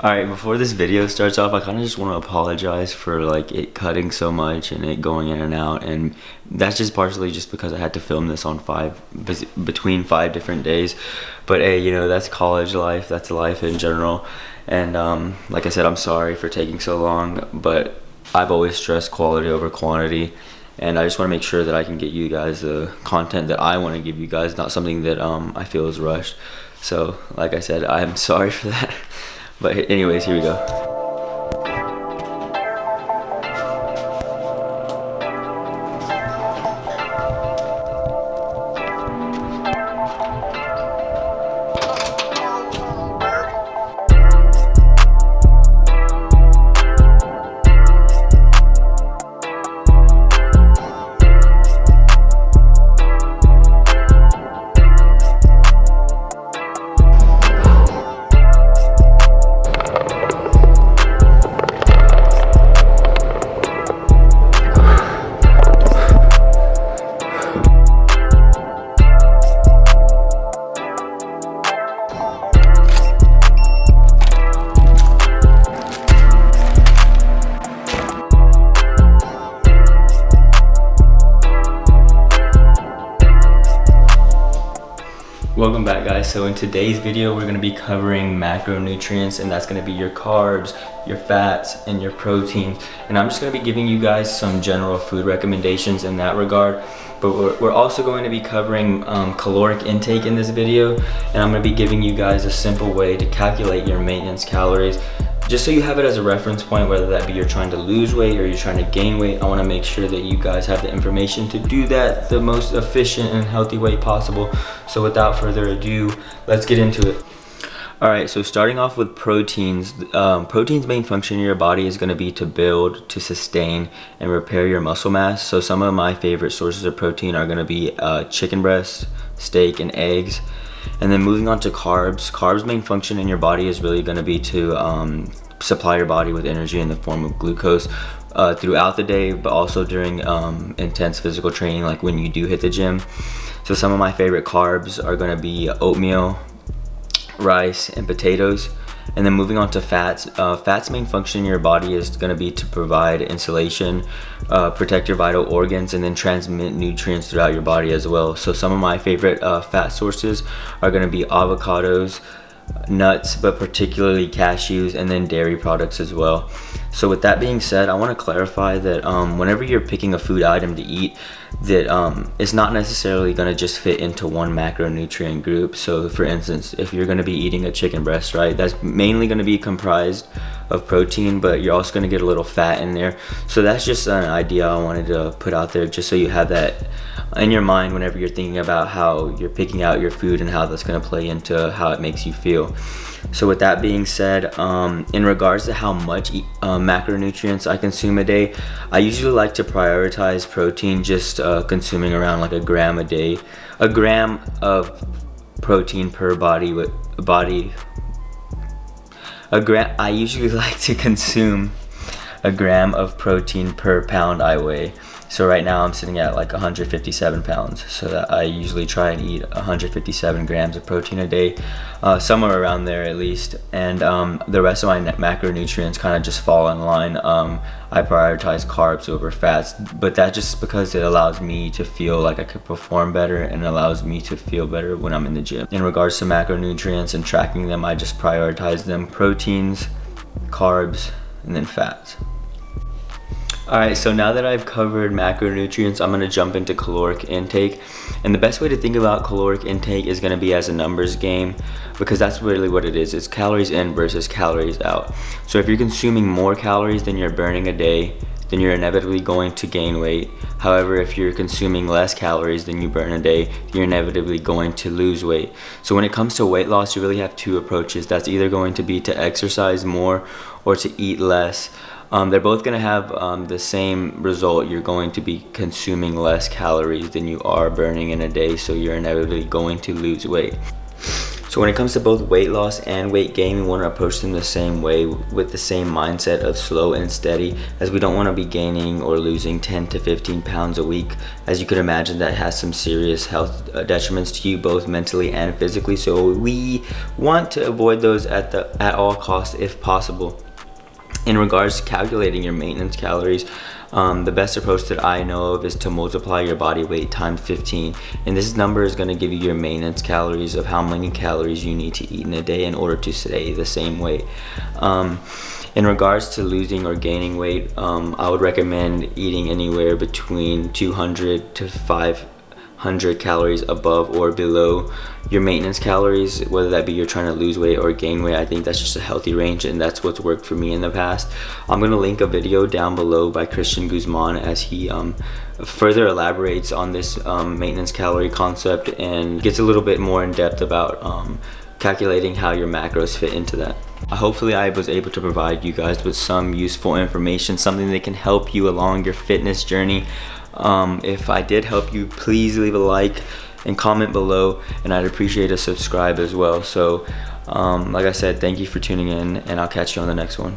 Alright, before this video starts off, I kind of just want to apologize for like it cutting so much and it going in and out, and that's just partially just because I had to film this on between 5 different days. But hey, you know, that's college life, that's life in general, and like I said, I'm sorry for taking so long, but I've always stressed quality over quantity, and I just want to make sure that I can get you guys the content that I want to give you guys, not something that I feel is rushed. So like I said, I'm sorry for that. But anyways, here we go. Welcome back, guys. So in today's video we're going to be covering macronutrients, and that's going to be your carbs, your fats, and your proteins. And I'm just going to be giving you guys some general food recommendations in that regard, but we're also going to be covering caloric intake in this video, and I'm going to be giving you guys a simple way to calculate your maintenance calories, just so you have it as a reference point, whether that be you're trying to lose weight or you're trying to gain weight. I want to make sure that you guys have the information to do that the most efficient and healthy way possible. So without further ado, let's get into it. Alright, so starting off with proteins. Protein's main function in your body is going to be to build, to sustain, and repair your muscle mass. So some of my favorite sources of protein are going to be chicken breast, steak, and eggs. And then moving on to carbs. Carbs' main function in your body is really going to be to supply your body with energy in the form of glucose throughout the day, but also during intense physical training, like when you do hit the gym. So some of my favorite carbs are going to be oatmeal, rice, and potatoes. And then moving on to fats. Fats' main function in your body is going to be to provide insulation, protect your vital organs, and then transmit nutrients throughout your body as well. So some of my favorite fat sources are going to be avocados, nuts, but particularly cashews, and then dairy products as well. So with that being said, I want to clarify that whenever you're picking a food item to eat, that it's not necessarily going to just fit into one macronutrient group. So for instance, if you're going to be eating a chicken breast, right, that's mainly going to be comprised of protein, but you're also going to get a little fat in there. So that's just an idea I wanted to put out there, just so you have that in your mind whenever you're thinking about how you're picking out your food and how that's going to play into how it makes you feel. So with that being said, in regards to how much macronutrients I consume a day, I usually like to prioritize protein, just consuming around like a gram a day. A gram of protein per I usually like to consume a gram of protein per pound I weigh. So right now I'm sitting at like 157 pounds. So that I usually try and eat 157 grams of protein a day, somewhere around there at least. And the rest of my macronutrients kind of just fall in line. I prioritize carbs over fats, but that's just because it allows me to feel like I could perform better, and allows me to feel better when I'm in the gym. In regards to macronutrients and tracking them, I just prioritize them: proteins, carbs, and then fats. Alright, so now that I've covered macronutrients, I'm going to jump into caloric intake. And the best way to think about caloric intake is going to be as a numbers game, because that's really what it is. It's calories in versus calories out. So if you're consuming more calories than you're burning a day, then you're inevitably going to gain weight. However, if you're consuming less calories than you burn a day, you're inevitably going to lose weight. So when it comes to weight loss, you really have two approaches. That's either going to be to exercise more or to eat less. They're both going to have the same result. You're going to be consuming less calories than you are burning in a day, so you're inevitably going to lose weight. So when it comes to both weight loss and weight gain, we want to approach them the same way, with the same mindset of slow and steady, as we don't want to be gaining or losing 10 to 15 pounds a week. As you could imagine, that has some serious health detriments to you, both mentally and physically. So we want to avoid those at all costs if possible. In regards to calculating your maintenance calories, the best approach that I know of is to multiply your body weight times 15, and this number is going to give you your maintenance calories of how many calories you need to eat in a day in order to stay the same weight. In regards to losing or gaining weight, I would recommend eating anywhere between 200 to 500 calories above or below your maintenance calories, whether that be you're trying to lose weight or gain weight. I think that's just a healthy range, and that's what's worked for me in the past. I'm going to link a video down below by Guzman as he further elaborates on this maintenance calorie concept and gets a little bit more in depth about calculating how your macros fit into that. Hopefully I was able to provide you guys with some useful information, something that can help you along your fitness journey. If I did help you, please leave a like and comment below, and I'd appreciate a subscribe as well. So like I said, thank you for tuning in, and I'll catch you on the next one.